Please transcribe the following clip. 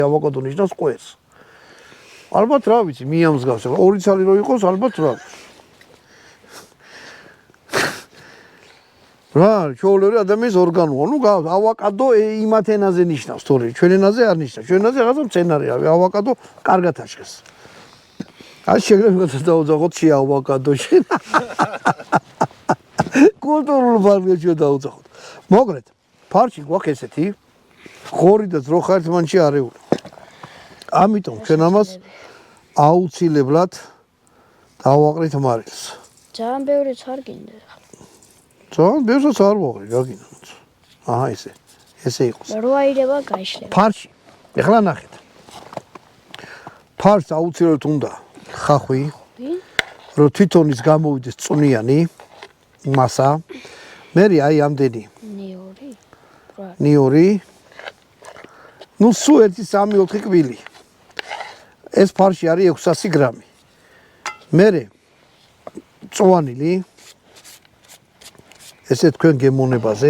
ავოკადო ნიშნავს ყვეს. ალბათ რა ვიცი, მიამსგავს. ორი ცალი რო იყოს, ალბათ რა. რა, ჩვეულებრივ ადამიანის ორგანოა. ნუ ავოკადო იმათ ენაზე ნიშნავს, თორე ჩვენ ენაზე არ ნიშნავს. ჩვენ ენაზე რაღაცა მცენარეა, ავოკადო კარგად აშხეს. აი შეგრებოდა დაუძახოთ შე ავოკადო შენ. კულტურულ ბარგებში დაუძახოთ. მოგრეთ, ფარში გვაქვს ესეთი ხორი და ძროხა ერთმანეთში არეული. ამიტომ ჩვენ ამას აუცილებლად დავაყრით მარილს. ძალიან ბევრიც არ გინდა. ძალიან ბევრსაც არ ვაყრი, რა გინდა. აჰა ესე იყოს. რო აირება გაიშლება. ფარში. ეხლა ნახეთ. ფარს აუცილებლად უნდა ხახვი, რომ თვითონის გამოვიდეს წვნიანი მასა. მე აი ამდენი ნიორი. ნუ სულ 1-3-4 კვილი. ეს ფარში არის 600 გრამი. მე წვანილი ესე თქვენ გემონებაზე